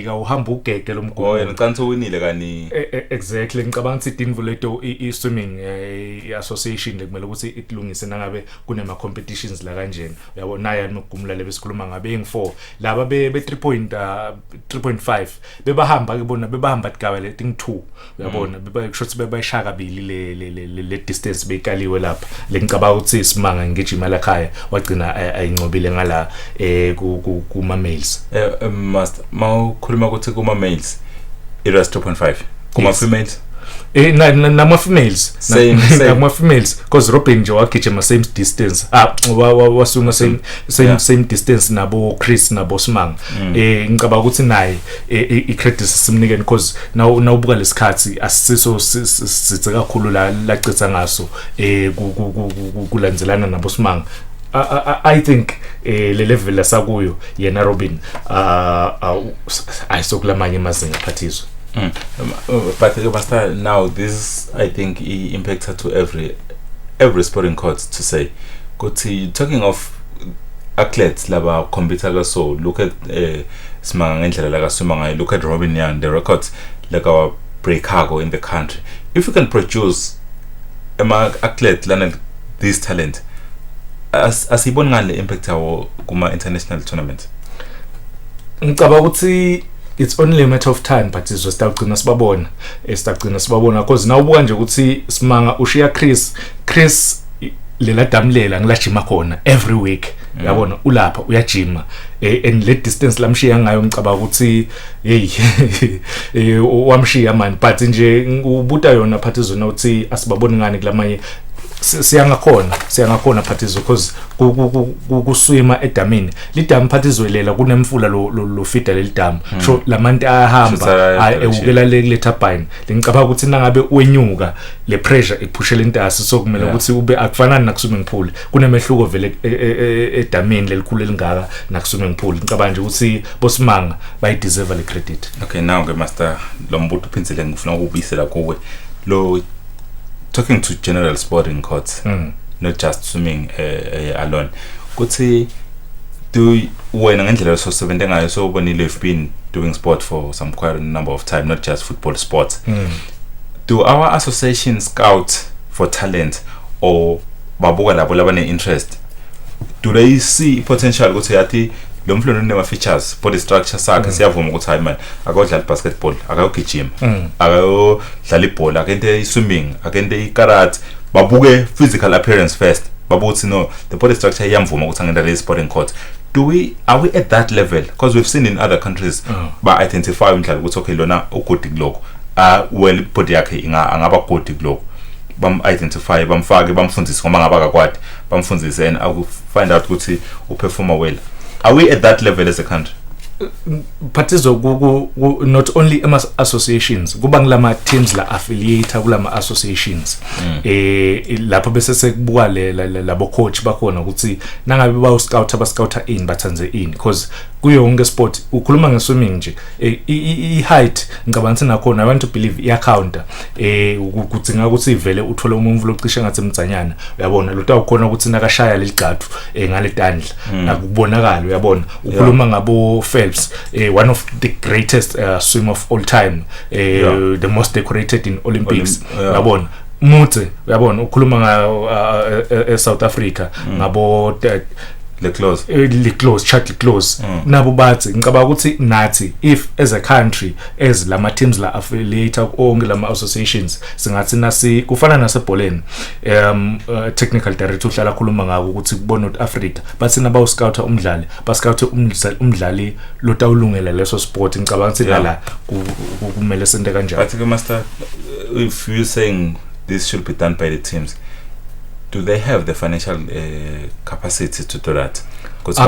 ufika uhamba ugege lomgomo yena ucanisa uwinile kani exactly ngicabanga ukuthi idinvuleto i-swimming association lekumele ukuthi ikulungise nangabe kunema competitions la kanjena uyabona naye nokugumula lebesikhuluma ngabe ngi4 laba be 3.5 bebahamba kubona bebahamba tigaba le thing 2 uyabona bebayishothi bebayishaka kabili le distance beyikaliwe lapha lengicabanga ukuthi simanga ngejima la khaya wagcina ayincobile ngala kuma males master mawukhuluma ukuthi kuma males iras 2.5 kuma females nama females same nama females because Robin nje wagijima same distance wasuma same distance nabo Chris nabo Simanga ngicabanga ukuthi naye icredit simnikeni because nawubuka lesikhathi asisiso sithe kakhulu la lacitha ngaso kulandzelana nabo Simanga. I think le level lasakuyo yena Robin ayisokulamanye mazinga phathizo. But now this I think impacts to every sporting court to say ukuthi talking of athletes laba compete so look at Simanga ngendlela la kasuma ngayo, look at Robin Young, the records like our breakago in the country. If you can produce athlete learn this talent asibona ngale impact yawo kuma international tournament. Ngicabanga ukuthi it's only a matter of time but sizostagcina sibabona because nawubuka nje ukuthi Simanga ushiya Chris lela damlela ngilajima khona every week yabona ulapha uyajima and le distance lamshiya ngayo ngicabanga ukuthi hey wamshiya man but nje ubuta yona phathizona ukuthi asibaboni ngani kulamanye siyangakhona phathizo because kuswima edamini lidam phathizwelela kunemfula lo fida lelidam so lamanti ayahamba ewukela le turbine ngicabanga ukuthi nangabe wenyuka le pressure iphushela intasi so kumele ukuthi ube akufanani na swimming pool kunemehluko vele edamini lelikhulu elingaka na swimming pool ngicabanga nje ukuthi boSimanga bayideserve le credit. Okay, now ke master lo mbuto uphindile ngifuna ukubisela kuwe lo talking to general sporting courts, not just swimming alone. Kuthi do wena ngendlela so sebenza ngayo so bonile you've been doing sport for some quite a number of time, not just football sports. Do our association scout for talent or babuka labo labane interest? Do they see potential ukuthi yathi lo mflono nema features body structure sakhe siyavuma ukuthi hayi man akadlala basketball akayogijima akayodlala ibhola akente swimming akente ikarate babuke physical appearance first babuthi no the body structure iyamvuma ukuthi angenda le sporting court. Are we at that level? Because we've seen in other countries ba identify umdlali ukuthi okay lona ugodi kuloko well body yakhe angaba godi kuloko bam identify bamfake bamfundise ngoma ngaba akakwadi bamfundise and aku find out ukuthi uperform well. Are we at that level as a country? Phathizo not only associations kuba ngilama teams la affiliate kulama associations lapho bese sekubuka labo coach bakhona ukuthi nangabe ba scout abascouter in bathanze in because kuyo yonke sport ukhuluma ngeswimming nje I height ngicabanga nakhona I want to believe I counter ukudzinga ukuthi ivele uthola umuntu locisha ngathi emdzanyana uyabona lo tawukhona ukuthi nakashaya leligcathu ngale tandla akubonakala uyabona ukhuluma ngabo Phelps one of the greatest swimmer of all time the most decorated in Olympics uyabona Mutse uyabona ukhuluma nga South Africa ngabo le close Chuck close nabo bathi ngicabanga ukuthi nathi if as a country as lama teams la affiliate onke lama associations singathi nasi kufana nasebholeni technical director uhlala khuluma ngako ukuthi kubona ukuthi Africa bathi nabawu scouter umdlali ba scouter umdlali lotawulungela leso sport ngicabanga ukuthi la kumele sente kanjalo. But master, if you saying this should be done by the teams, do they have the financial capacity to do that? Because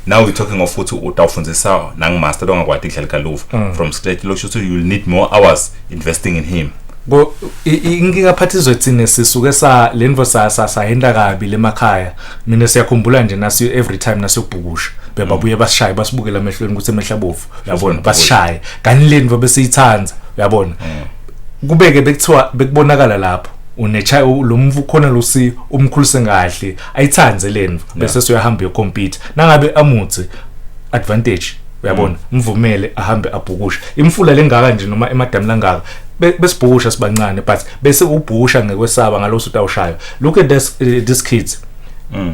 now we're talking of ukuthi utawufundisa nang master dongakwati idlala kaluva from scratch lo so you will need more hours investing in him. Go ingikaphathizwe thina sisuke sa lenvo sahenda kabi lemakhaya mina siyakhumbula nje nasi every time nasiyobhukusha bebabuye basishaye basibukela emehlweni ukuthi emehlabovu uyabona basishaye kanti lenvo besiyithanza uyabona kubeke bekuthiwa bekubonakala lapho unecha lo mvu khona lo si umkhulise kahle ayithanze lenvo bese soyahamba yo compete nangabe amutse advantage uyabona mvumele ahambe abhukusha imfula lengaka nje noma emadami langaka besibhukusha sibancane but bese ubhukusha ngekwesaba ngalosu utawushaya. Look at these kids.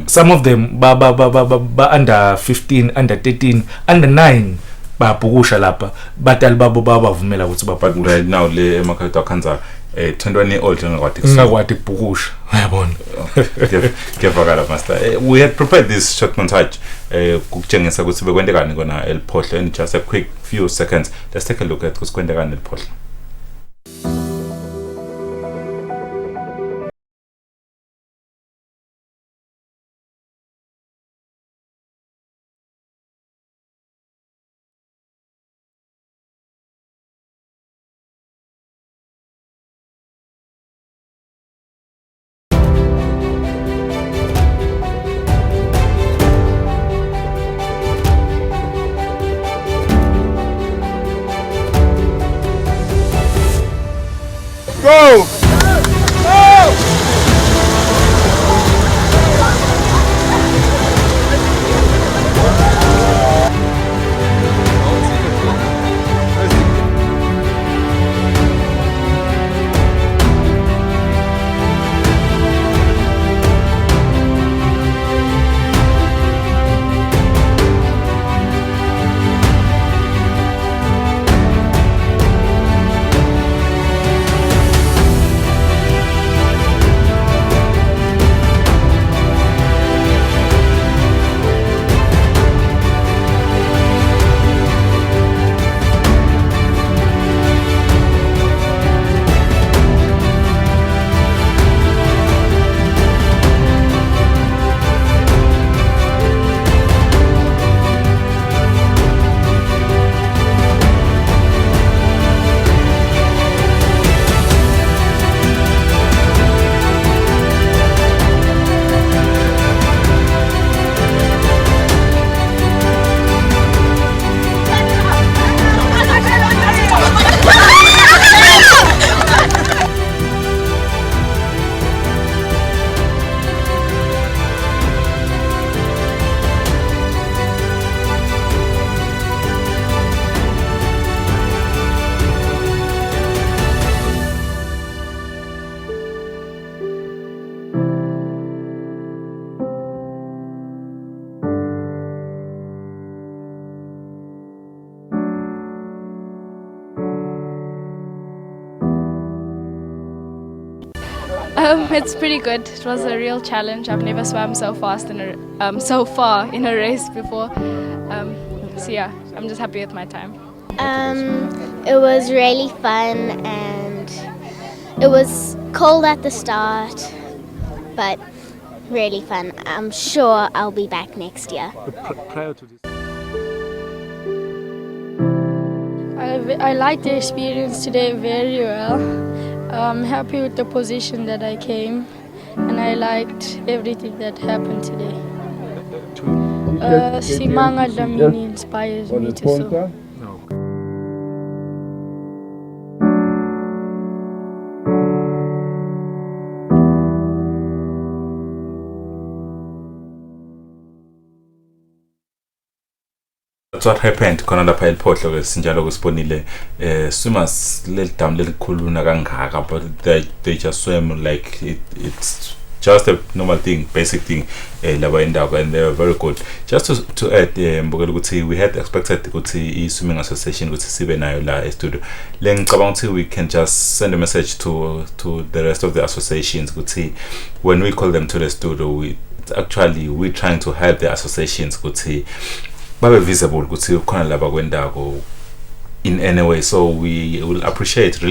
Some of them ba under 15, under 13, under 9 babhukusha lapha badali babo babavumela ukuthi babhukusha. Right now le emakhaya akhanza 21-year-old ngakwati kubhukusha uyabona. Kuyavakala master. We had prepared this short montage ukutshengisa ukuthi bekwendekani kona eliphohlo in just a quick few seconds. Let's take a look at kwendekani eliphohlo. Go! It's pretty good. It was a real challenge. I've never swam so fast so far in a race before. So yeah, I'm just happy with my time. It was really fun and it was cold at the start, but really fun. I'm sure I'll be back next year. Prior to this, I liked the experience today very well. I'm happy with the position that I came, and I liked everything that happened today. Simanga Dlamini inspires me to swim. That's what happened khona lapha eliphohlo ke sinjalo kusibonile swimmers leli dam lelikhulu nakangaka, but they just swim like it's just a normal thing, basic thing laba indawo, and they were very good. Just to add mbukela ukuthi we had expected ukuthi i-swimming association ukuthi sibe nayo la e-studio. Le ngicabanga ukuthi we can just send a message to the rest of the associations ukuthi when we call them to the studio, we're trying to help the associations ukuthi babe visible ukuthi ukhona laba kwendawo in any way. So we will really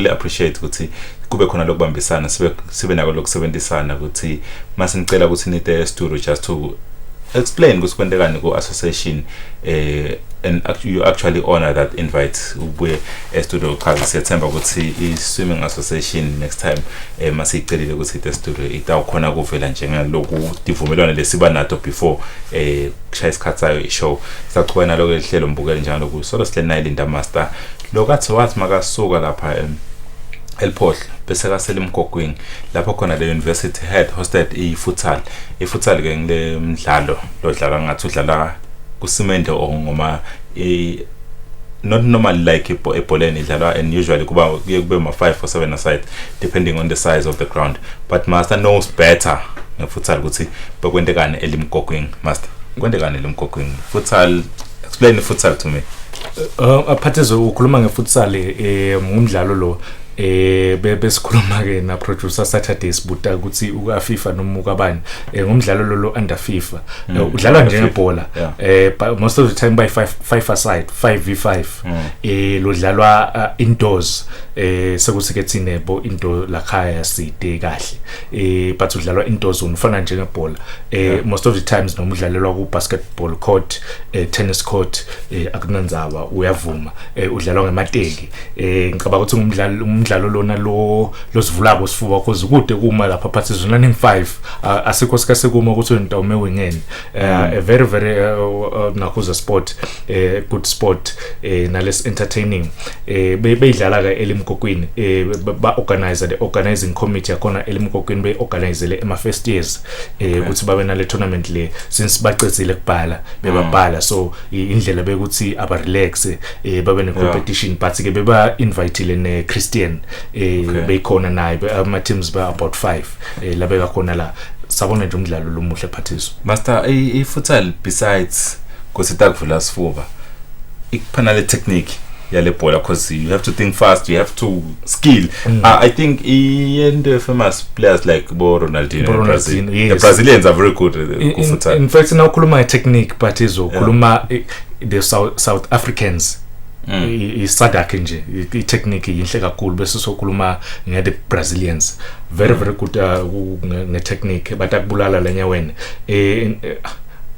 appreciate ukuthi kube khona lokubambisana, sibe nako lokusebenzisana ukuthi masenicela ukuthi nite studio just to explain ukuthi kwendekani ku association and you actually honor that invite ubuye e-studio uchaza. Siyathemba ukuthi i-swimming association next time masiyicelile ukuthi ite studio itawukhona kuvela njengaloku divumelwano lesiba nato before kushaya isikhathi sayo i-show. Saqhubeka nalo ke lihlelo mbukeli njalo ku solo sihleli Linda Master lokathi wathi makasuka lapha eliphohlo bese kasele emgogwini lapho khona le university had hosted i-futsal ke ngile mdlalo lo dlala ngathi udlala kusimende ngoma not normally like ebholeni idlalwa, and usually kuba kube ma 5 or 7 aside depending on the size of the ground, but master knows better ngefutsal ukuthi bekwendekani elimgogwini. Master, kwendekani elimgogwini futsal, explain the futsal to me. Aphathizo ukhuluma ngefutsal ngumdlalo lo besikhuluma ke na producer Saturday sibuta ukuthi uka FIFA noma ukabani ngumdlalo lo under FIFA udlalwa njengebhola most of the time by 5 aside 5v5 lo dlalwa indoors sekuthi ke thine bo into lakhaya side kahle but udlalwa indoors ufana njengebhola most of the times noma udlalelwa ku basketball court tennis court akunanzaba uyavuma udlalwa ngemateki ngicabanga ukuthi umdlalo lona losivulako sifuba cause kude kuma lapha Phathizo running 5 asikho sikase kuma ukuthi ntawume wingeni a very nakuza sport good sport nales entertaining beyidlala ka elimkokwini ba organizer the organizing committee yakona elimkokwini be organizele ema first years ukuthi babe nale tournament le since baqedzile kubhala bebabhala so indlela bekuthi aba relax babe ne competition but ke beba invitele ne Christian bekhona naye ama teams ba about 5 labeka khona la sabona nje umdlalo lomuhle Phathizo. Master, ifutsal besides kusita kuvula sifuba ikuphana le technique yale bhola because you have to think fast, you have to skill. I think the famous players like Ronaldinho, Brazil. Yes. The Brazilians are very good at in fact now kuluma technique Phathizo kuluma the South Africans isadakhe nje itechnique yinhle kakhulu bese sokhuluma ngede Brazilians very good nge technique but akubulala lenyaweni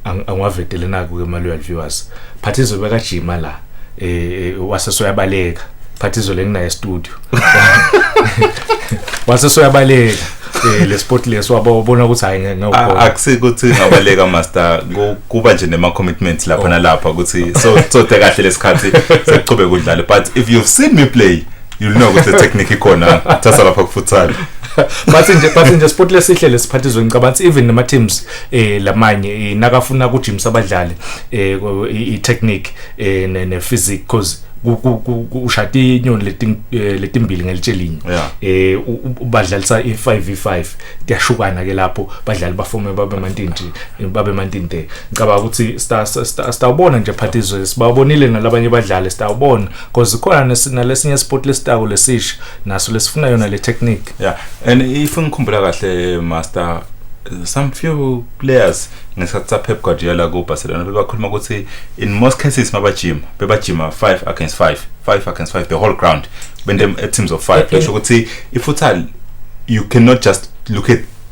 angavetele naku ke ma-loyal viewers. Phathizo bekajima la wasesoyabaleka Phathizo lengina studio wasesoyabaleka le sport leso wabona ukuthi hayi ngawukho akusikuthi ngabaleka master kuba nje nema commitments lapha nalapha ukuthi so kahle lesikhathi sekuchube kudlala, but if you've seen me play you'll know ukuthi the technique ikhona thatha lapha kufutsal. but nje sport lesihle lesiphathizo ngicabanga even nama teams lamanye nakafuna ukujimisa abadlali I technique ne physics cause ushati inyoni letimbili ngelitshelinye ubadlalisa i5v5 kuyashukana ke lapho badlali bafome babe mantinte ngicabanga ukuthi sitawubona nje Phathizo sibabonile nalabanye badlali sitawubona because khona nalesinye sport lesitako lesisha naso lesifuna yona le technique and if ngikhumbula kahle master some few players ngesikhathi Pep Guardiola go Barcelona bebakhuluma ukuthi in most cases bebajima 5 against 5 the whole ground when them teams of 5 kusho ukuthi ifutsal you cannot just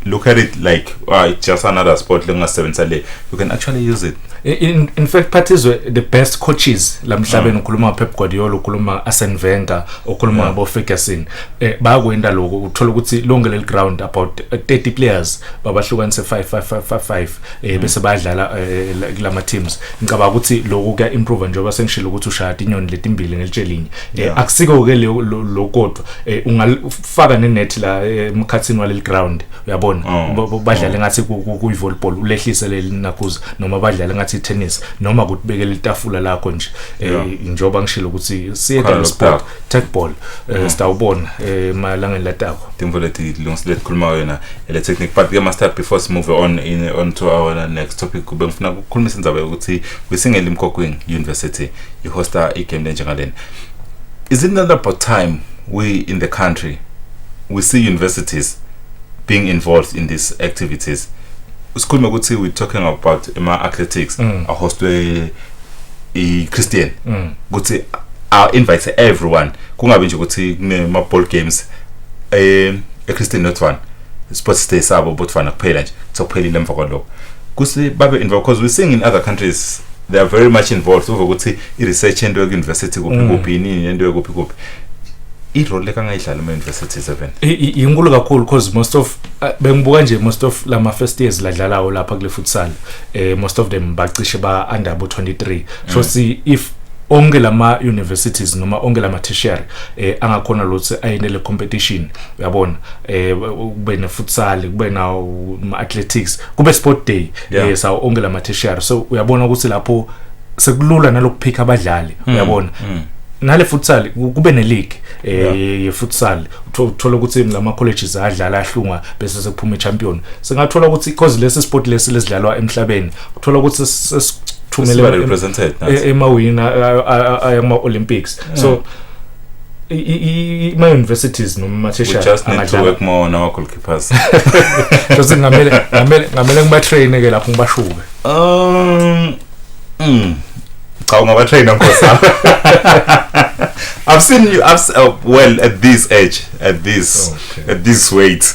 look at it like it's just another sport lengasebenzisa le, you can actually use it. In fact Phathizo the best coaches lamhlabeni ukhuluma Pep Guardiola ukhuluma Arsene Wenger ukhuluma Bo Ferguson bayakwenda lokho uthola ukuthi lonke le ground about 30 players babahlukanise 5 bese bayadlala kulama teams. Ngicabanga ukuthi lokho kuya improve njengoba sengishilo ukuthi ushaya inyoni letimbili ngelitshelinye akusiko ke lokodwa ungafaka nenet la emkhathini wale ground uyabona badlale ngathi ku volleyball ulehlise lelinakhuza noma badlale ngathi tennis noma kutibekela itafula lakho nje njoba ngishilo ukuthi siyeka sport tech ball sitawubona malangeni latako timvoleti lonsilet khuluma wena ele technique but we must start before we move on to our next topic kube ngifuna ukukhulumisa indaba ukuthi kwisingeli Mkokwini University ihosta igame lenjengalena. Is it not about time we in the country we see universities being involved in these activities? Usikhuluma ukuthi we talking about athletics a hostwe Christian ukuthi invite everyone kungabe nje ukuthi kunema ball games Christian not one sports day sabo botfana kuphela nje sokuphelile emva kwalokho kusi babe involved because we seeing in other countries they are very much involved ukuthi I-research into university kuphi nini into kuphi irole kangayidlala universities even inkulu kakhulu because most of bengibuka nje most of lama first years ladlalayo lapha kule futsal most of them bacishe ba under 23 so see if onke lama universities noma onke lama tertiary angakhona lothi ayinele competition uyabona kube ne futsal kube na athletics kube sport day sawo onke lama tertiary so uyabona ukuthi lapho sekulula nalokuphika abadlali uyabona nale futsal kube ne league ye futsal uthola ukuthi lama colleges adlala ahlunga bese sekuphuma champion singathola ukuthi because lesi sport lesi lesidlalwa emhlabeni uthola ukuthi sesithumele represented emawina ama Olympics so my universities noma we just need to work more on our goalkeepers so ngamele ngiba train ke lapho ngibashuke cha ungaba trainer nkosa I've seen you well at this age at this weight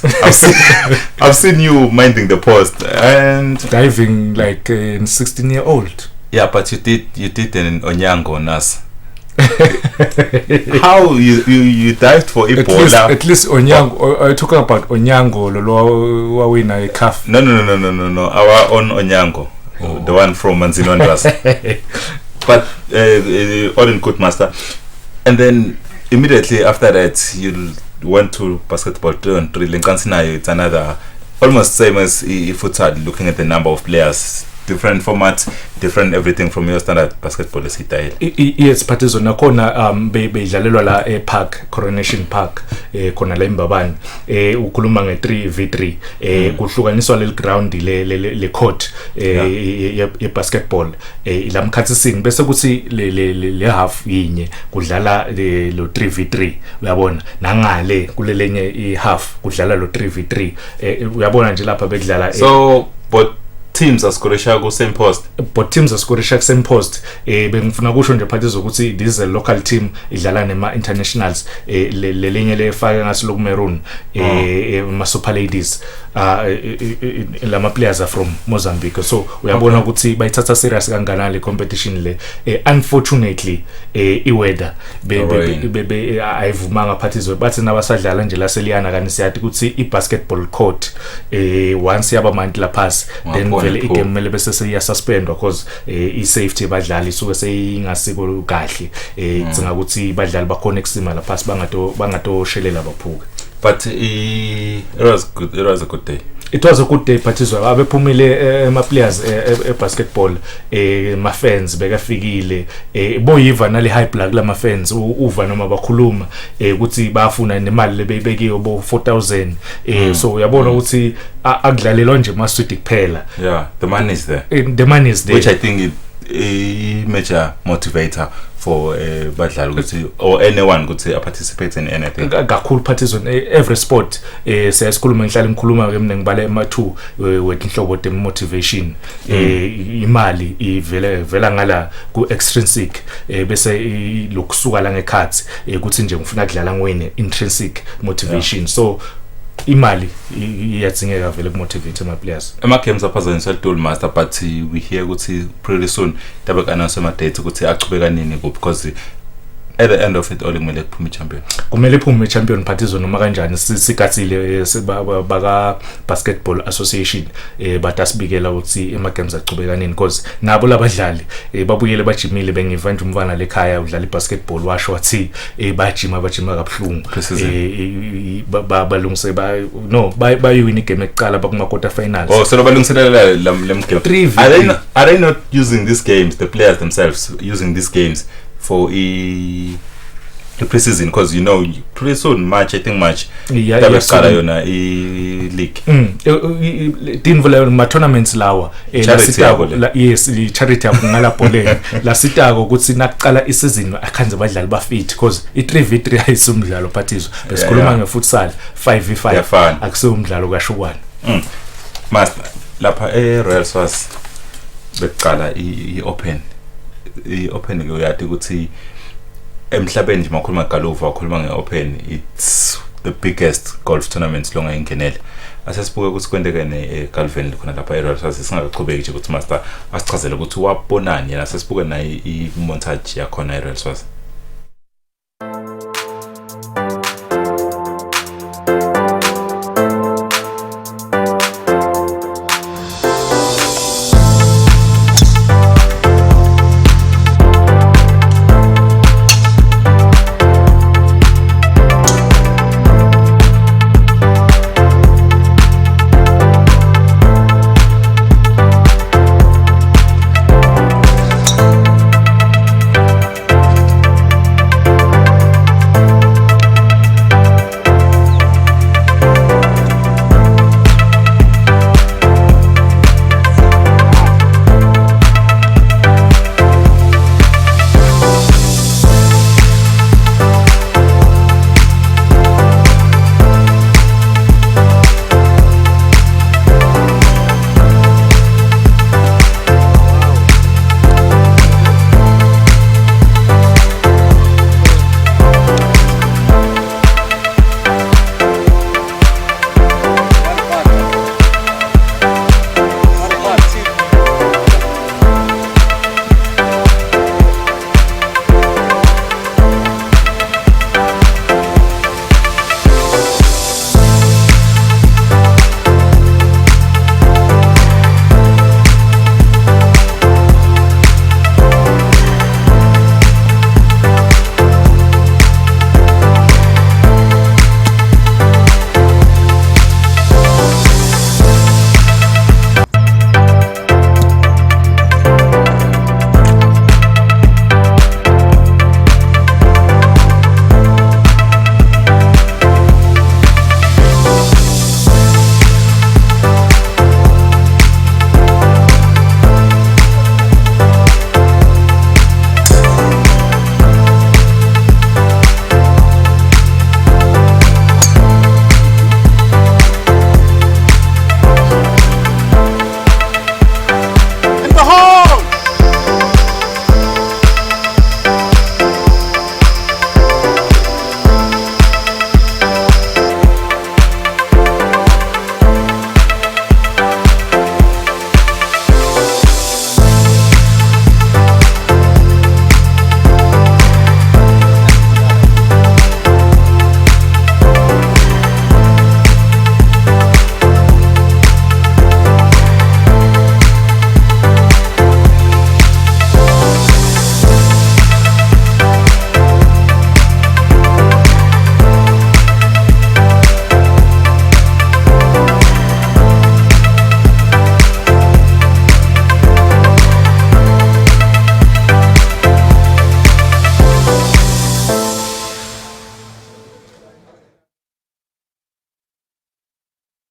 I've seen you minding the post and diving like in 16-year-old yeah but you did an Onyango on us how you dived for Ebola at least Onyango are you talking about Onyango lo wawina a calf no our own Onyango the one from Manzinondas but all in good master and then immediately after that you went to basketball 3-on-3 Linkansinayo it's another almost same as futsal looking at the number of players different formats different everything from your standard basketball style yes Partizo nakhona beyidlalelwa la ePark Coronation Park khona la eMbabane ukhuluma nge3v3 kuhlukaniswa le ground le court ye basketball la mkhatsisini bese kuthi le half yinye kudlala lo 3v3 uyabona nangale kulelenye ihalf kudlala lo 3v3 uyabona nje lapha bekudlala so but teams asikoresha ku same post but teams asikoresha ku same post bengifuna kusho nje Partizo ukuthi this is a local team idlala nema internationals lelinye lefaka ngaso lokumerun ma super ladies lama players are from Mozambique so uyabona ukuthi bayithatha serious kanganani le competition le unfortunately iweather ayivumanga Partizo bathi nabasadlala nje la seliyana kanti siyathi ukuthi ibasketball court once yaba mantla pass then vele igame mele bese seya suspendwa because I safety badlali suke seyingasiko kahle tsinga ukuthi badlali bakhona ekusima la pass bangato shelela baphuke but it was a good day it was a good day Partizo abephumile ama players basketball ma fans bekafikile boyiva nale hype la kulama fans uva noma bakhuluma ukuthi bafuna nemali lebebekiyo bo 4000 so uyabona ukuthi akudlalelwa nje maswidi kuphela yeah the money is there which I think a major motivator for badlali ukuthi or anyone ukuthi participate in anything kakhulu Partizo every sport siyasikhuluma ngikhuluma ke mina ngibale ema2 wetinhlobo te motivation imali ivela ngala ku extrinsic bese lokusuka la ngekhathi ukuthi nje ngifuna ukudlala ngwini intrinsic motivation so imali iyatsingeka vele kumotivate ama players ama games aphazanyiswa tool master but we hear ukuthi pretty soon tabe announce ama dates ukuthi achubeka nini because at the end of it all kumele kuphume champion kumele kuphume champion Partizo noma kanjani sigatsile baka basketball association batasibikela ukuthi ema games achubeka nini because nabo labadlali babuyele bajimile bengiva nje umfana lekhaya udlala ibasketball washo wathi bajima kabhlungu balungise bayuwina igame ekuqala bakuma quarter finals oh so balungiselela lem game are they not using these games the players themselves using these games for the preseason because you know pretty soon March I think March tabaqala yona league tinvula ma tournaments lawa yes charity ngala bowling la sitako ukuthi nakuqala isizini akhanze badlali ba fit because i3v3 ayisumdlalo Partizo besikhuluma ngefutsal 5v5 akusumdlalo kashukwana master lapha Royal Swaz beqala i-open ke uyathi ukuthi emhlabeni nje makhuluma ngegolf wakhuluma ngeopen it's the biggest golf tournament longa ingenele asesibuke ukuthi kwendeke neGalvin khona lapha eRoyal Swaz singaqhubeki nje ukuthi master asichazele ukuthi wabonani yena sesibuke naye imontage yakhona eRoyal Swaz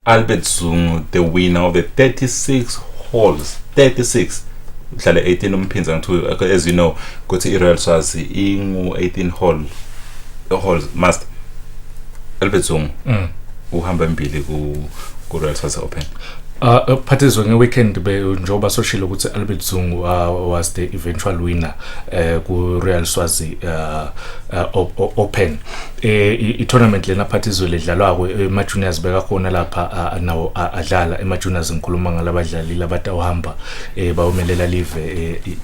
Albert Zungu the winner of the 36 holes 36 udlale 18 umphinza ngithu as you know kuthi iRoyal Swazi ingu 18 holes must Albert Zungu uhamba embili ku Royal Swazi Open. Phathizwe ngeweekend njengoba soshilo ukuthi Albert Zungu was the eventual winner ku Royal Swazi Open. I-tournament lena Phathizwe ledlalwa ema juniors beka khona lapha nawo adlala ema juniors ngikhuluma ngalabadlali labata uhamba bawumelela live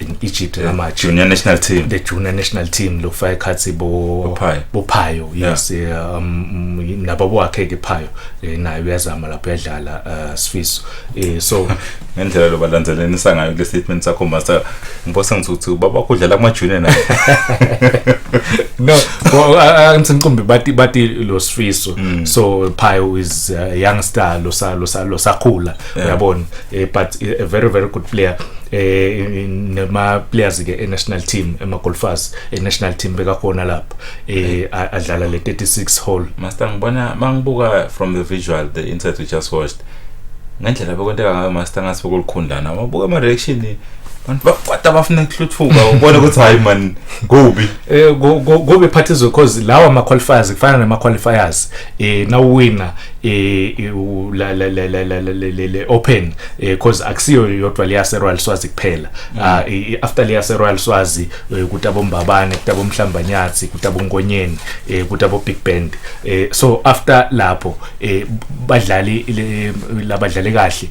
in Egypt ama junior national team, the junior national team lokufaka ikhathi bophayo yes nabo wakhe ke phayo naye uyazama lapha yadlala Sfiso so ngendlela lo balandzelenisa ngayo le statement sakho master ngibose ngithi baba kudlala kuma junior na no angitsinqumbi bati lo Sfiso so Phayo is a youngster lo sakhula uyabona but a very very good player nema players ke national team ema golfers national team beka khona lapha adlala le 36 hole master ngibona mangibuka from the visual the insight we just watched ngendlela bekwenteka ngayo master ngasibokulikhundana wabuka ama reaction bantu bafuna ukuhluthuka ubona ukuthi hayi man gobe Phathizwe because lawa ama qualifiers kufana nama qualifiers now winner le open because akusiyo yodwa le yase Royal Swazi kuphela after le yase Royal Swazi kutabo Mbabane kutabo Mhlambanyatsi kutabo Ngonyeni kutabo Big Band so after lapho badlali labadlali kahle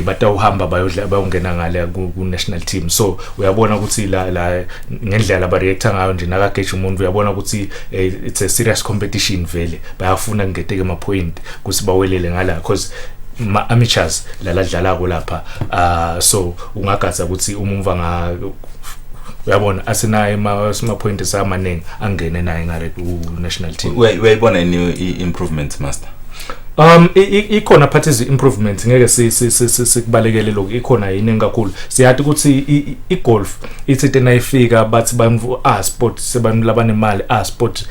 batawuhamba bayongena ngale ku national team so uyabona ukuthi la ngendlela ba reacta ngayo nje nakageje umuntu uyabona ukuthi it's a serious competition vele bayafuna ngeteke ama point kusi bawelele ngala because ma amateurs ladlala ko lapha so ungagaza ukuthi umumva uyabona asinaye ama point esamaningi angene naye ngale ku national team uyayibona any improvement master ikhona Phathizwe improvement ngeke sikubalekele lokho ikhona yini kakhulu siyathi ukuthi igolf ithi nayifika bathi bamvu sport sebantu labanemali sport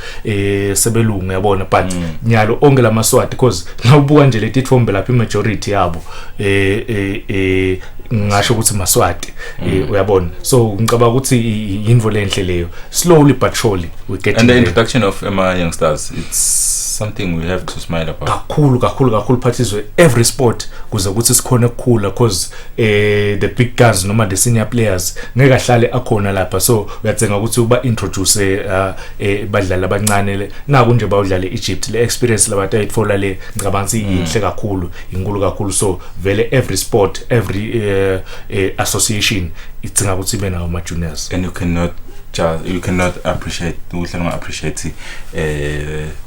sebelungu yabona but nyalo onke lamaswati because nawubuka nje letithombe lapha majority yabo ngisho ukuthi maswati uyabona so ngicabanga ukuthi yinvo lenhle leyo slowly but surely we get and the introduction of youngsters it's something we have to smile about kakhulu Phathizwe every sport kuze ukuthi sikhona ukukhula because the big guns noma the senior players ngeke ahlale akhona lapha so uyathenga ukuthi uba introduce badlali abancane naku nje bawudlala Egypt le experience labantu ayitfola le ngicabanga inhle kakhulu inkulu kakhulu so vele every sport every association ithinga ukuthi ibe nawo ama juniors and you cannot appreciate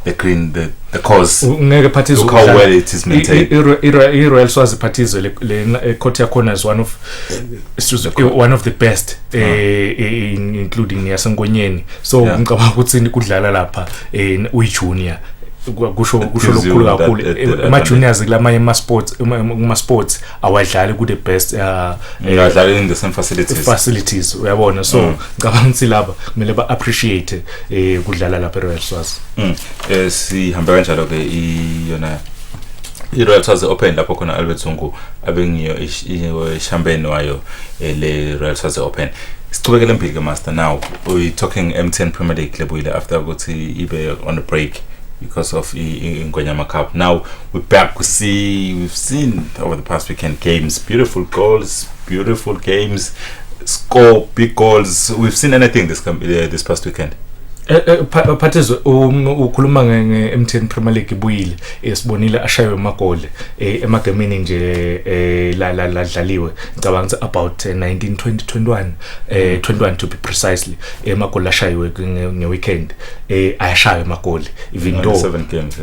the green the cause ngeke Phathizwe how well it is maintained iRoyal Swazi Phathizwe le court yakhona is one of the best including yasengonyeni so ngicabanga ukuthi kudlala lapha uyi junior kusho lokukhulu kakhulu ama juniors kulama ama sports awadlali ku the best ngadlala in the same facilities uyabona so ngicabanga ukuthi laba kumele ba appreciate kudlala lapha eRoyal Swazi sihambe kanjalo ke iyona iRoyal Swazi Open lapho khona Albert Zungu abengiyo champion wayo le Royal Swazi Open sichubekele mpili ke master now we talking MTN Premier League lebuyile after ukuthi ibe on a break because of Ngonyama Cup. Now we're back. We've seen over the past weekend games, beautiful goals, beautiful games, score big goals. We've seen anything this past weekend. Phathizwe ukhuluma ngeMTN Premier League ibuyile esibonile ashaywe amagoli emagameni nje la dlaliwe ngicabanga ukuthi about 21 to be precisely amagoli ashaywe ngeweekend ayashaywe amagoli even though 7 games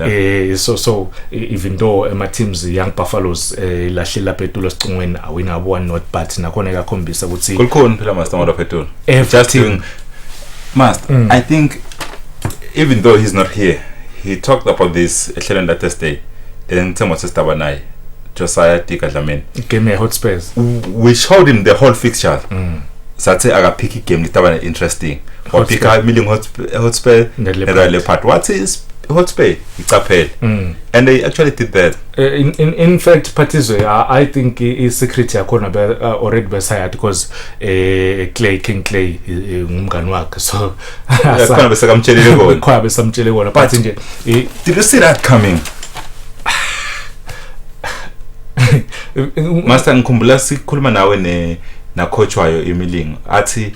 so even though ama teams Young Buffaloes lahlela phetulo sicungweni awina abo 1-0 but nakhona yakhombisa ukuthi kukhona phela master ngoba phetulo just doing Master, I think even though he's not here, he talked about this Hlelenda Thursday. Then Temo Sestabanai, Josiah Tikadlamen. Give me a hot space. We showed him the whole fixture. Sate aga picky game litabana interesting. Or pick a million hot space. Part. What is Hotspur icaphele and they actually did that. In fact Patizwe I think secret yakhona already beside because King Clay ngumngani wakhe so khona bese kamtshelile kona khona besamtshele kona but nje did you see that coming? Master ngikhumbula sikhuluma nawe na coach wayo Emiling athi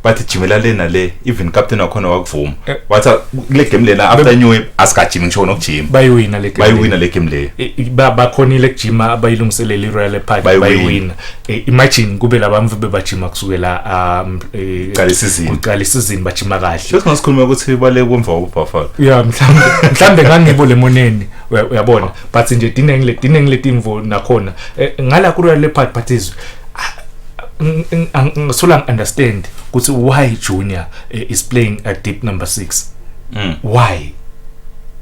bathi jimela lena le even captain wakhona wakuvuma wathi le game lena after new asikajimi ngisho nokujima bayiwina le game le bakhonile kujima abayilungiselele Royal Park bayiwina imagine kube labamvu bebajima kusukela uqala isizini bajima kahle just ngasikhuluma ukuthi bale kumva uBuffalo yeah mhlambe ngangibole moneni uyabona but nje dinengile timvo nakhona ngala ku Royal Park Patizwe ngisola understand ukuthi why Junior is playing at deep number 6 why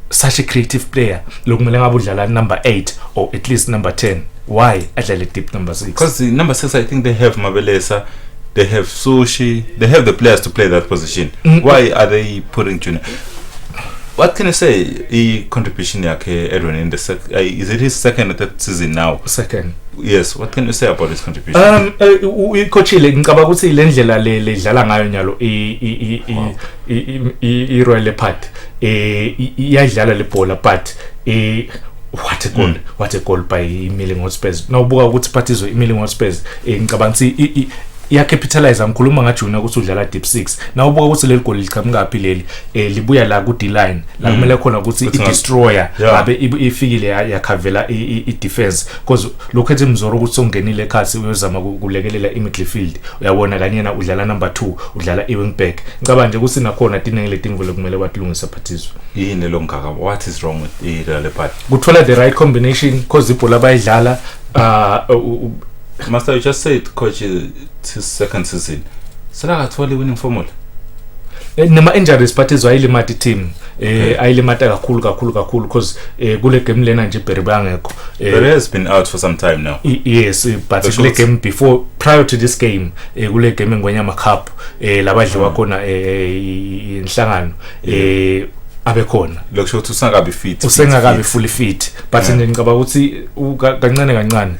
such a creative player lokumele ngabe udlala number 8 or at least number 10 why adlale deep number 6 because the number 6 I think they have Mabelesa, they have Sushi, they have the players to play that position. Why are they putting Junior? What can I say? Contribution yakhe Edwin in the is it his second or third season now? Second. Yes. What can you say about his contribution? Coachile ngicaba ukuthi le ndlela le dlala ngayo nyalo I Royal Park iyadlala le bhola but what a goal by Emiling Hotspurs. Nawubuka ukuthi Patizwe Emiling Hotspurs ngicaba ukuthi capitalize ngikhuluma ngaJunior ukuthi udlala deep 6 nawubuka ukuthi leli goal lichama ngaphi leli libuya la ku D-line la kumele khona ukuthi I destroyer abe ifikile yakhavela I defense because lokho ethi Mzoro ukuthi songenile ekhasi uyozama ukulekelela I midfield uyabona kanye na udlala number 2 udlala wing back ngicaba nje ukuthi nakhona dinengile timvo lokumele bathulungisa Patizwe yini lo ngaka what is wrong with Real Park kuthola the right combination because ibhola bayidlala Master, you just said coach his second season. Sala kathwali winning formula. Nema injuries Patizwe ayilimata team. Ayilimata kakhulu because kule game lena nje Berry bangekho. Berry has been out for some time now. Yes, but kule game prior to this game kule game engwenyama cup labadli wakhona inhlangano abekhona lokusho ukuthi usengakabi fully fit but nje ngicaba ukuthi kancane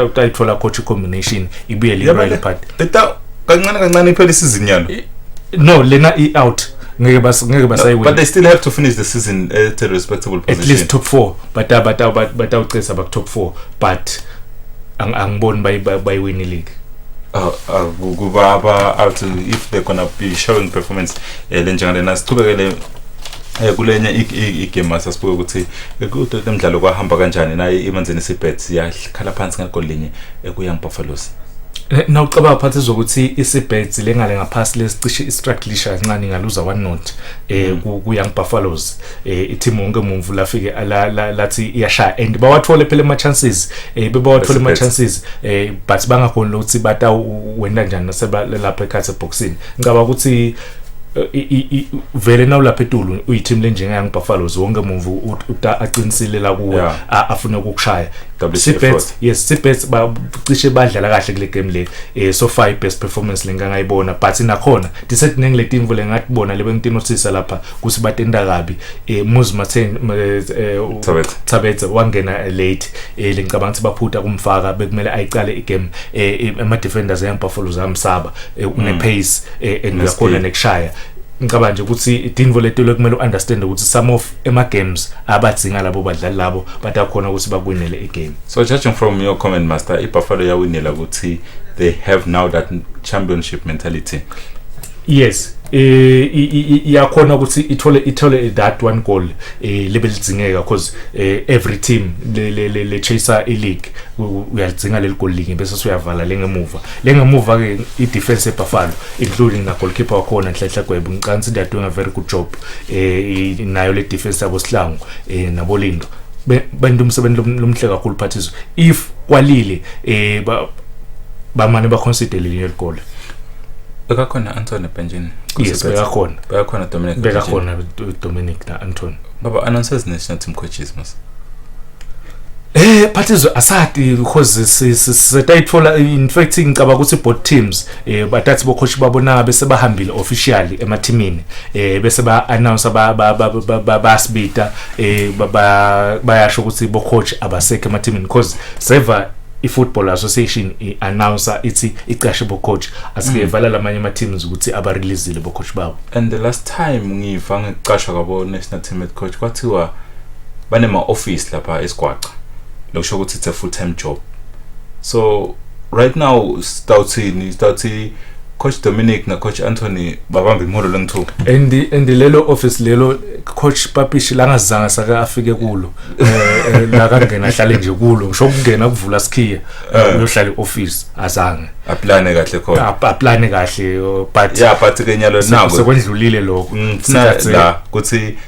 utayithola coach combination ibuye le Royal Park kancane iphela isizini yalo no lena out ngeke basayiwina but they still have to finish the season at a respectable position at least top 4 but awucesa back top 4 but angiboni bayiwin league out if they're gonna be showing performance lenjengale siqhubekele kulenya igame asasibuke ukuthi kude emidlalo kwahamba kanjani naye imanzeni sibets yakhala phansi ngegoli linye kuYoung Buffaloes nawucaba Patizwe ukuthi isibets lengale ngaphasi lesicishe istructure kancane ngaluza 1-0 kuYoung Buffaloes iteam wonke mumvu lafike lathi iyashaya and bawathole phela ama chances bebawathole ama chances but bangakhona ukuthi batawenda njani naseba lapha ekhathe boxing ngicaba ukuthi vele nawulapha eTulu uyiteam lenjengeYoung Buffaloes wonke mumvu aqinisile la kuwe afuna ukukushaya sibets bacishe badlala kahle kule game le so far best performance lengangayibona but nakhona disathi nengile timvu lengathibona lebengitinothisa lapha kusi batenda kabi Muzima Tabetha wangena late lengicabanga ukuthi baphutha kumfaka bekumele ayicale igame ama defenders eYoung Buffaloes amsaba une pace and yakhona nekushaya ngicabanga nje ukuthi idinvo letelo kumele understand ukuthi some of ema games abadzinga labo badlali labo batakhona ukuthi bakwinele igame. So judging from your comment Master, iBuffalo yawinela ukuthi they have now that championship mentality. Yes, iyakhona ukuthi ithole that one goal lebelizingeka because every team le chase league uyalidzinga leli goal linye bese uyavala lengemuva ke i-defense eBuffalo including na goalkeeper wakhona Nhlanhla Gwebe ngicabanga they are doing a very good job nayo le defense yabo Sihlangu nabolindo benza umsebenzi lomhle kakhulu Patizwe if kwalile bamane ba consider le goal. Bekakhona Anthony benjini. Yes, bekakhona Dominic. Bekakhona Dominic na Anthony. Baba announcers national team coaches mas. Phathizo asadi because setayithola in fact ngicaba ukuthi both teams batathi bo coach babona bese bahambile officially emathimini bese ba announce basibita bayasho ukuthi bo coach abasekho emathimini because seva i-Football Association i-announcer ithi iqashe bo coach asike vala lamanye ama teams ukuthi aba releaseile bo coach babo. And the last time ngiva ngiqashwa kwabo national team head coach kwathiwa banema office lapha eSgwaqa lokusho ukuthi it's a full-time job. So right now stawuthi coach Dominic na coach Anthony babamba imholo lengithuka and lelo office lelo coach Papishi langazanga saka afike kulo la kangena hlale nje kulo ngisho ukungena kuvula skhiya uyohlala office azange aplane kahle khona aplane kahle but yeah but ke nyalo nako sekwendlulile lokho la kuthi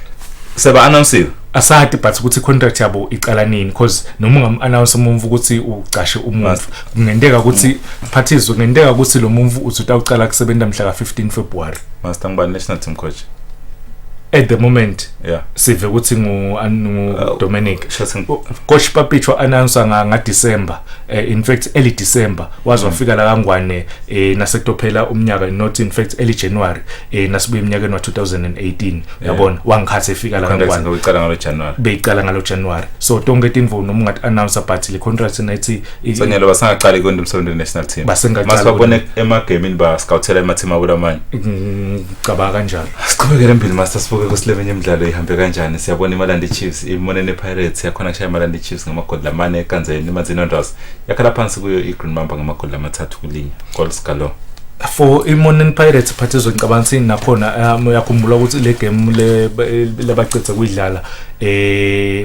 seba announce asadi but ukuthi contract yabo iqala nini because noma ungam-announce umumvu ukuthi ucashe umumvu kungenteka ukuthi Phathizo kungenteka ukuthi lo mumvu uthi utawuqala kusebenza mhla ka-15 February. Master ngibani national team coach at the moment yeah sive ukuthi ngu Dominic coach Papicho announce nga December in fact early December wazofika la kangwane nasekutophela umnyaka not in fact early January nasibuye eminyakeni wa 2018 yabona wangikhathe efika la kangwane beyiqala ngalo January so tonke tinvo noma ungathi announce but le contract nathi sonyalo basangaqali kwendima umsebenzi national team masibabone emagamini ba scoutela ema team abo lamanye cabanga kanjalo siqhubekele empini master kusilebenye imidlalo ihambe kanjani siyabona iMalandi Chiefs imonene Pirates yakhona kushaya iMalandi Chiefs ngamagoli lamane kanzeni iManzini Wanderers yakhala phansi kuyo iGreen Mamba ngamagoli amathathu kulinye goals galo for iMonene Pirates Phathizo ngicabanga ukuthi nakhona uyakhumbula ukuthi le game labacetha kuyidlala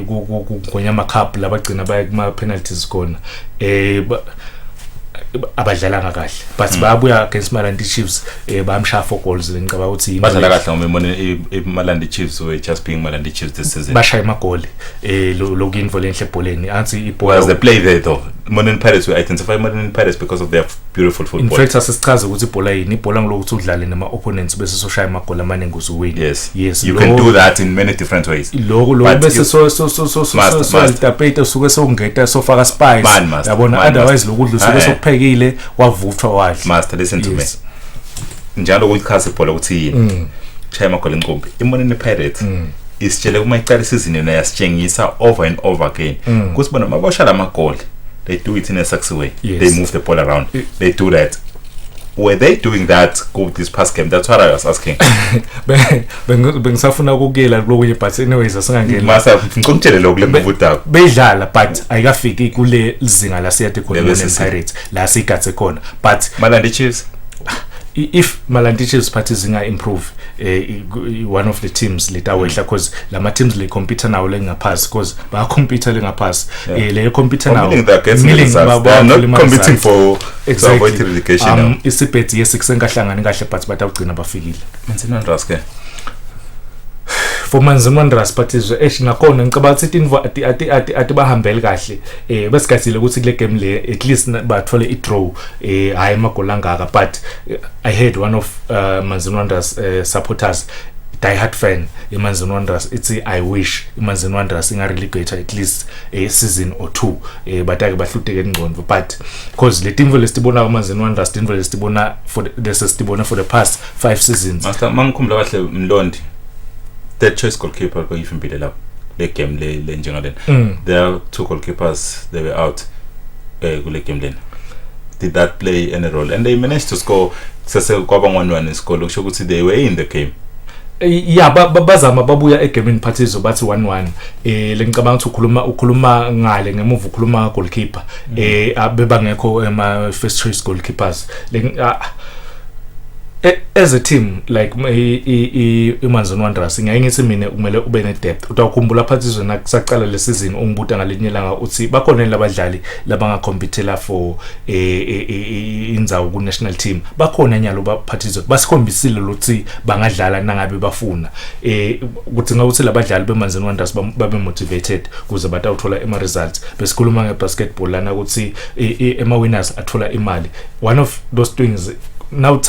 kugonyama cup labagcina baya kuma penalties khona abadlala kahle but bayabuya against Malandi Chiefs bamshaya 4 goals ngicabanga ukuthi badlala kahle ngoba iMalandi Chiefs were just being Malandi Chiefs this season bashaya amagoli lokuinvo lenhle ebholeni anti ibhola was the play there though Monene Pirates we identify Monene Pirates because of their beautiful football. In fact asisichaza ukuthi ibhola yini ibhola ngilokuthi udlale nama opponents bese soshaya amagoli amaningi uzuwini yes you can do that in many different ways lo bese so tapete usuke sokungeta sofaka spice yabona otherwise lokudla usuke sokuphekile wavuthwa wadla master listen to me njalo ukukhasa ibhola ukuthi yini shaya amagoli enqombe iMonene Pirates isitshele kuma icala isizini yona yasitshengisa over and over again ukuthi bona mabosha lamagoli they do it in a sexy way they move the ball around they do that were they doing that go this past game that's what I was asking bengisafuna ukukela lokunye but anyways asingangena masa ngicokutshele lokule mvuta bedlala but ayikafiki kule izinga la siyade khona Pirates la sigathe khona but Malandi Chiefs if Malandi Chiefs party zinga improve one of the teams letawehla because lama teams le compete now lengaphasi because ba compete lengaphasi le compete now meaning not competing for exactly relegation isibhethi yesikusengahlangani kahle but batawugcina bafikile Manzini Wanderers ke for Manzini Wanderers Phathizo nakhona ngicabanga ukuthi invo ati bahambele kahle besikhathile ukuthi kule game le at least bathole i draw hayi amagoli angaka but I heard one of Manzini Wanderers supporters diehard fan iManzini Wanderers ithi I wish iManzini Wanderers inga relegate at least a season or two but ake bahluteke engqondo but because le team lesitibona iManzini Wanderers team lesitibona for the past 5 seasons master mangikhumbula kahle Mlondi third choice goalkeeper koyifimbile lapho le game le njengalena there are 2 goalkeepers they were out kule game lena did that play any role and they managed to score sase kwaba 1-1 score lokusho ukuthi they were in the game yeah bazama babuya egameni Phathizo bathi 1-1 lengicabanga ukuthi ukhuluma ngale ngemuva ukhuluma goalkeeper bebangekho ema first choice goalkeepers as a team like iManzini Wanderers ngiyayithi mina kumele ube ne depth utawukhumbula Phathizo nakusaqala le season ungibuta ngalinye langa uthi bakhona labadlali labanga competela for indzawo ku national team bakhona nyalo Phathizo basikhombisile lokuthi bangadlala nangabe bafuna ukuthi ngawuthi labadlali beManzini Wanderers babe motivated kuze batawuthola ama results besikhuluma ngebasketball lana ukuthi ema winners athola imali one of those things now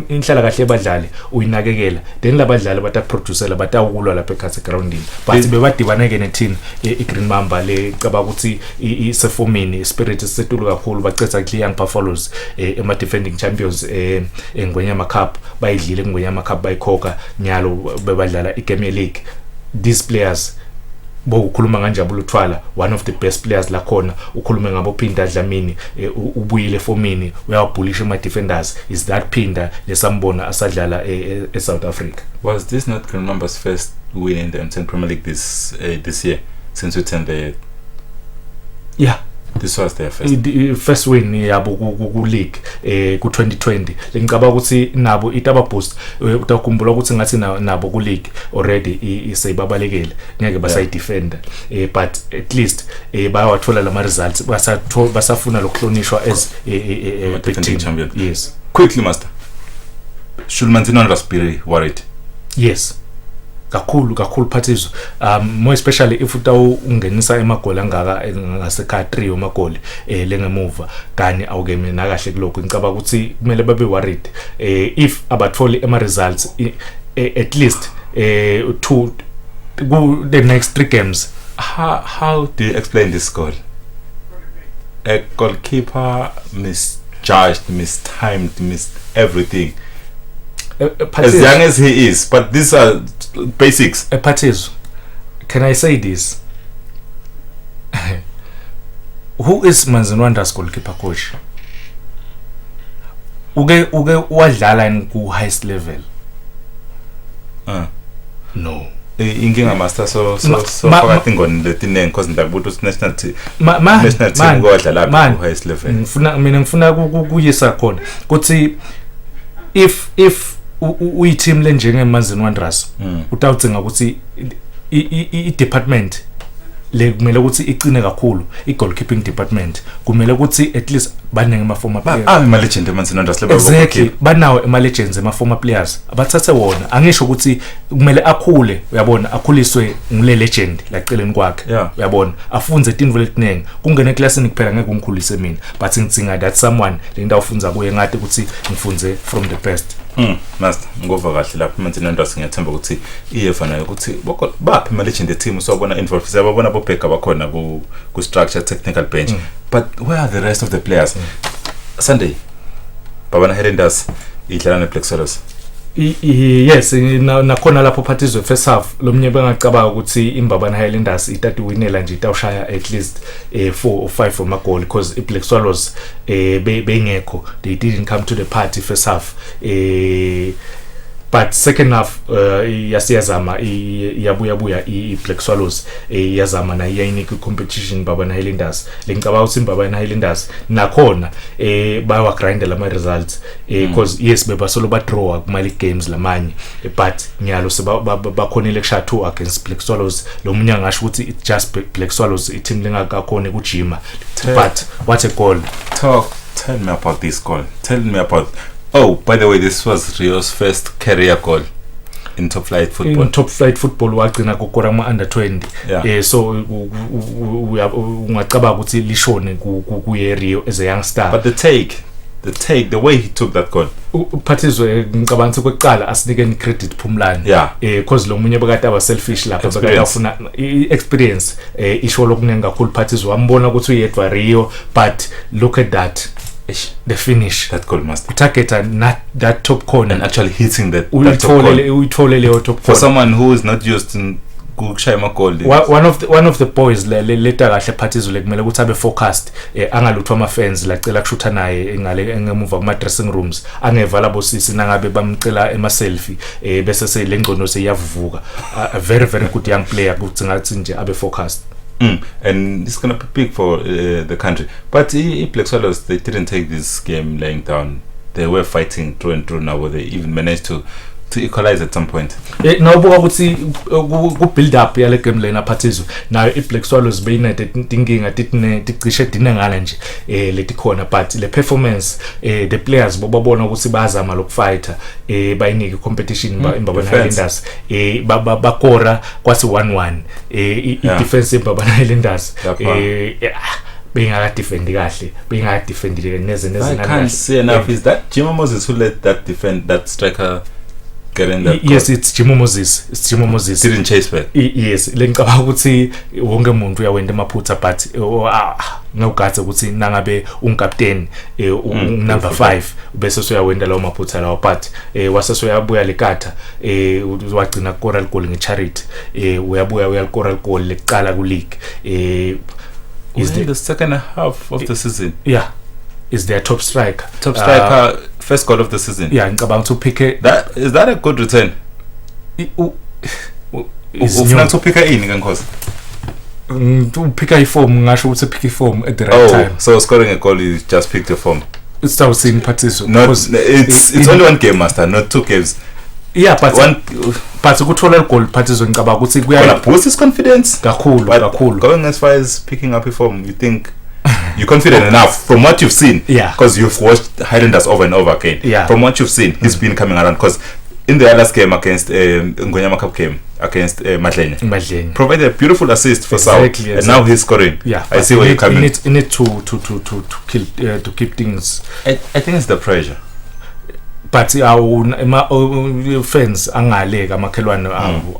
inhlala kahle abadlali uyinakekela then labadlali bataproducela batawukulwa lapha ekhasi groundini but bebadibana ke neteam iGreen Mamba le caba ukuthi isefomini spirit isetulu kakhulu bacetha ku Young Buffaloes ema defending champions eNgwenyama Cup bayidlile eNgwenyama Cup bayikhokha nyalo bebadlala iGame League. These players bokukhuluma kanjabula uthwala one of the best players la khona ukhulume ngabo Phinda Dlamini ubuyile formini uyabhulisha ama defenders is that Phinda lesambona asadlala eSouth Africa. Was this not Green Mamba's first win in the M10 Premier League this year since we turned the yeah this was their first win yabo ku league ku 2020 lengicaba ukuthi nabo itaba boost utakhumbula ukuthi ngathi nabo ku league already iseyibabalekele ngeke basayidefender but at least bayawathola lama results basafuna lokuhlonishwa as big team champion. Yes, quickly master, should Manzinondas be worried? Yes, kakhulu Phathizo, more especially if ungenisa emagoli angaka ngasekhaya 3 amagoli lengemuva kani awugeme nakahle kuloko ngicaba ukuthi kumele babe worried if abatholi ema results at least to the next 3 games. How do you explain this goal? A goalkeeper misjudged, mistimed, missed everything. As young as he is, but these are basics. Phathizo, can I say this? Who is Manzinwanda's goalkeeper coach? Uge wadlala ku highest level? No. Inkinga master so phakathi ngone letinenge because ndakubuthi ukuthi national team kodlala ku highest level. Ngifuna kuyisa khona kuthi if uyi-team lenjenge Manzinwanda's utawudzinga ukuthi i-department le kumele ukuthi icine kakhulu i-goalkeeping department kumele ukuthi at least banenge ama-former players ama legend eManzinwanda's exactly banawo ama-legends ama-former players abathathe wona angisho ukuthi kumele akhule uyabona akhuliswe ngule legend laceleni kwakhe uyabona afunze izinto letinenge kungene eclassini kuphela ngeke umkhulise mina but ngidzinga that someone lengidawufunza kuye ngathi ukuthi ngifunze from the best. Master ngova kahle lapha Manzinwanda's ngiyathemba ukuthi iyefa nayo ukuthi baphi ama legend team sobona involved siyabona bobheka bakhona ku structure technical bench but where are the rest of the players? Sunday Baba Highlanders idlala ne Black Swallows. Yes, nakhona lapho Phathizo first half lomnye bengacabanga ukuthi imbabana Highlanders itati winela nje itawushaya at least 4 or 5 from a goal because Black Swallows bengekho, they didn't come to the party first half. But second half yasiyazama iyabuya iBlack Swallows yazama na iyayinika competition Babana Highlanders lengicaba ukuthi Babana Highlanders nakhona bawa grindela ama results because yes bebasolo ba draw kuma league games lamanye but nyalo bakhonile kusha 2 against Black Swallows lo munye ngasho ukuthi it just Black Swallows i-team lengakakhona ukujima but what a goal. Tell me about this goal. Tell me about. Oh, by the way, this was Rio's first career goal in top flight football. In top flight football, wagcina kokora ma under 20. So ungacaba ukuthi lishone kuye Rio as a young star. But the way he took that goal. Phathizo ngicabanga ukuthi kweqala asinike credit Phumlani. Because lo munye bekade aba selfish lapha bekade afuna experience isho lokuningi kakhulu Phathizo wambona ukuthi uyedwa Rio but look at that. The finish that goal master target not that top corner and actually hitting that top corner for someone who is not used in kushaya ama goal. One of the boys leta kahle Phathizo lekumele ukuthi abe focused angaluthwa ama fans lacela kushutha naye engemuva kuma dressing rooms angeva labo sisi nangabe bamcela ema selfie bese selengcono seyavuvuka. A very good young player kuthi ngathi nje abe focused. And it's gonna be big for the country. But Black Swallows, they didn't take this game laying down. They were fighting through and through. Now they even managed to equalize at some point. Now ukuthi ku build up yale game lena Phathizo. Now Black Swallows beyineted thinking atitine ticishe dinengala nje leti khona but le performance the players bobabona ukuthi bazama lokufighter bayinike competition imbabana Highlanders bakora kwasi 1-1 i defense imbabana Highlanders bengakadefendi kahle bengakadefendile neze I can't say enough. Is that Jimo Moses who let that striker get in that? Yes, it's Jimo Moses. Didn't chase back. Yes, lengicabanga ukuthi wonke umuntu uyawenda amaphutha but ngawugatha ukuthi nangabe uncaptain number 5 bese soyawenda lawo maphutha lawo but wasesoyabuya lekatha wagcina coral goal ngecharity uyabuya uyalcoral goal lekuqala ku league is the second half of the season. Yeah, is their top striker. First goal of the season. Yeah, ngicabanga to pick is that a good return? Ufuna to pick in ngenkosi. Pick a form ngasho ukuthi pick a form at the right time. So scoring a goal you just picked a form. It's how seen participation. No, it's only one game, master, not 2 games. Yeah, but ukuthola goal participation ngicabanga ukuthi kuya boost his confidence kakhulu. Going as far as picking up a form, you think you're confident enough from what you've seen? Yeah, because you've watched Highlanders over and over again. Yeah, from what you've seen, he's been coming around. Because in the last game against Ngonyama Cup game against Madlenya, provided a beautiful assist for South, and now he's scoring. Yeah, I see where you're coming. You need to keep things. I think it's the pressure. But our fans angaleka amakhelwane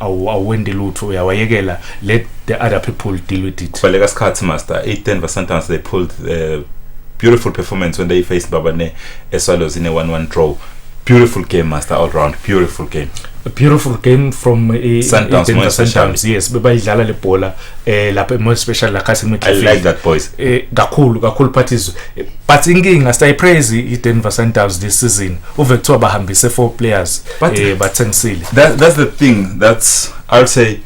awende lutho uyawayekela, let the other people deal with it. Baleka skhathi master 8-10 sometimes they pulled beautiful performance when they faced Babane Eswatini in a 1-1 draw. Beautiful game, master, all round. Beautiful game. A beautiful game from Sundowns. Yes, bebayidlala le bola lapha more special la kasi midfield. I like that boys. Kakhulu parties. But inkinga stay praise Denver Sundowns this season. Uve kuthiwa bahambise 4 players bathengisile. That's the thing. That's, I would say,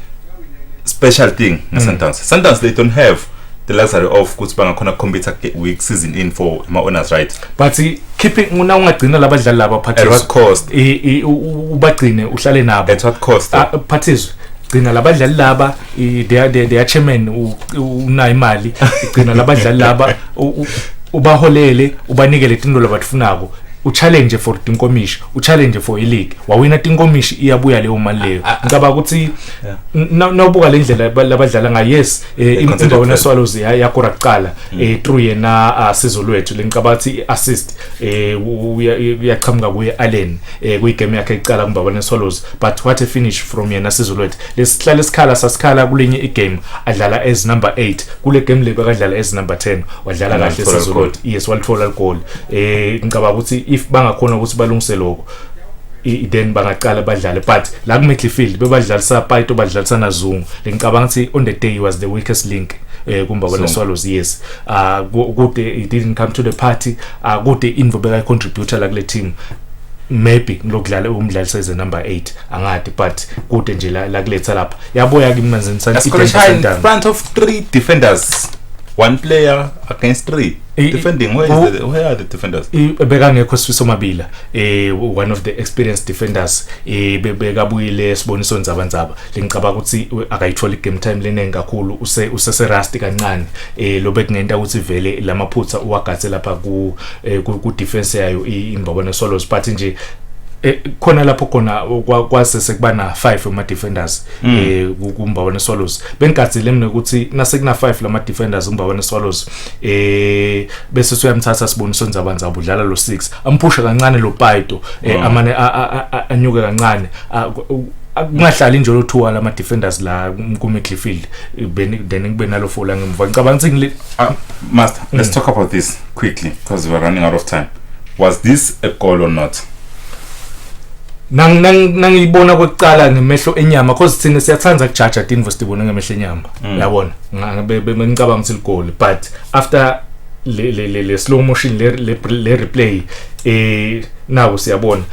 special thing in Sundowns. Sundowns, they don't have the luxury of kuthi bangakhona compete week season in for my owners, right? But keeping una ungagcina labadlali laba at what cost? Ubagcine uhlale nabo at what cost? Parties gcina labadlali laba their chairman una imali igcina labadlali laba ubaholele ubanikele izinto labafunako uchallenge for tinkomishi uchallenge for ileague wawina tinkomishi iyabuya leyo mali leyo ngicabanga ukuthi nawubuka le ndlela labadlala nga yes imbawona Swallows yakora kuqala through yena Sizwe lwethu lengicabanga ukuthi assist uyaqhamuka kuye Allen kuyigame yakhe iqala kumbawona Swallows, but what a finish from yena Sizwe lwethu. Lesihlala isikhala sasikhala kulenye igame adlala as number 8 kule game le bakadlala as number 10 wadlala kahle Sizwe lwethu. Yes, walithola goal ngicabanga ukuthi if bangakhona ukuthi balungise lokho then bangaqala badlale, but la ku midfield bebadlalisa Paito badlalisa naZungu. Ngicabanga ukuthi on the day he was the weakest link kumbabona Swallows. Yes, good it didn't come to the party. Good invo beka contributor la kule team, maybe ngilokudlala umdlali size number 8 angadi, but kude nje la kuletha lapha yaboya kimanzini in front of 3 defenders, 1 player against 3 defending. Where are the defenders? Beka ngekho Sifiso Mabila, one of the experienced defenders, beka buyile Siboniso Nzabanzaba. Ngicabanga ukuthi akayithola game time lenengi kakhulu, usese rusty kancane, lo bekungenta ukuthi vele lamaphutha uwagathe lapha ku defense yayo imbabona Swallows, but nje khona lapho khona kwase sekubana 5 ama defenders kumbabona Swallows. Bengathile mina ukuthi nasekuna 5 lama defenders kumbabona Swallows, bese soyamthatha Siboniso Nzabanzaba udlala lo 6 amphusha kancane lo Paito, amane anyuke kancane, kungahlali nje lo 2 lama defenders la ku midfield then kube nalo 4 la ngemva. Ngicabanga ukuthi master, let's talk about this quickly because we're running out of time. Was this a goal or not? Nangibona kwekuqala ngemehlo enyama because thina siyathanda ukujaja tinvo sibona ngemehlo enyama, yabona ngicabanga ukuthi goal, but after le slow motion le replay nawo siyabona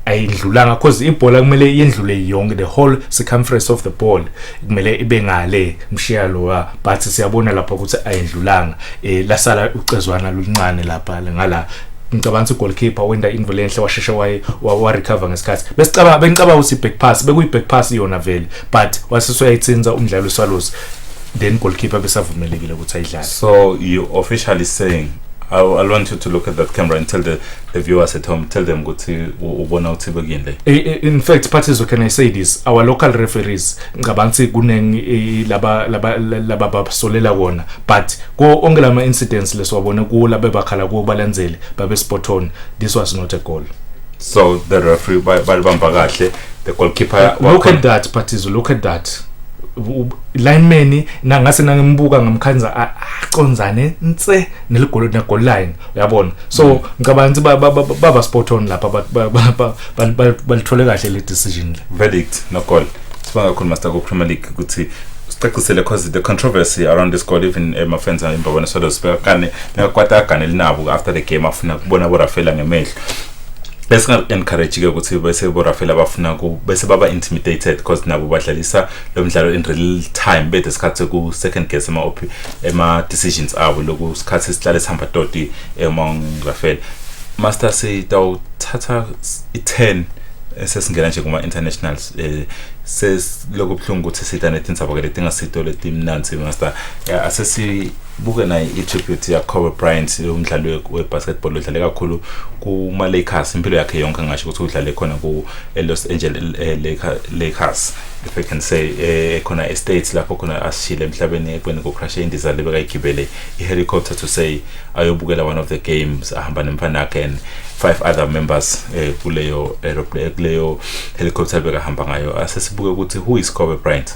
ayidlulanga because ibhola kumele yendlule yonke, the whole circumference of the ball kumele ibe ngale mshiyalo, but siyabona lapha ukuthi ayidlulanga, lasala ucezwana luncane lapha ngala. Ngicabanga ukuthi goalkeeper wenda involenhle washesha wa recover ngesikhathi. Bengicabanga ukuthi back pass bekuyi back pass yona vele, but wasisoyayitsinza umdlalo weSwallows, then goalkeeper besavumelekile ukuthi ayidlale. So you officially saying I want you to look at that camera and tell the viewers at home, tell them ukuthi ubona uthi begin. In fact, Patizo, can I say this? Our local referees ngabantu kuneng laba basolela wona, but go ongelama incidents leswabona ku labe bakhala ku balandzeli babe spot on. This was not a goal. So the referee balibamba kahle, the goalkeeper. Look at that, Patizo, look at that. Lineman nangase nangimbuka ngamkhanza aconzane nse neligolo ne goal line uyabona, so ngabantu baba spot on lapha balithole kahle le decision le. Verdict no goal. Sibanga kakhulu master ku Premier League ukuthi sicacisele cause the controversy around this goal, even my friends and imbabona solo sibeka kane ngakwata kane linabo after the game afuna kubona borafela ngemehlo. Let's encourage ke ukuthi bese borafela bafuna ku bese baba intimidated because nabo badlalisa lo mdlalo in real time bethe sikhathe ku second guess ema decisions abo loku sikhathe sihlale sihamba toti among Rafael. Master say dawuthatha i10 sesingena nje kuma internationals ses lokubhlungu ukuthi sitanet insaba ke tingasito letimnanzi master asesibuke na i-tribute ya Kobe Bryant umdlalo webasketball odlale kakhulu kuma Lakers impilo yakhe yonke ngasho ukuthi udlale khona ku Los Angeles Lakers, if I can say khona estates lapho khona asishile emhlabeni ekweni ku crash indiza lebeka igibele i-helicopter to say ayobukela one of the games ahamba nemfana yakhe and 5 other members kuleyo helicopter beka hamba ngayo. Asesibuke ukuthi who is Kobe Bryant.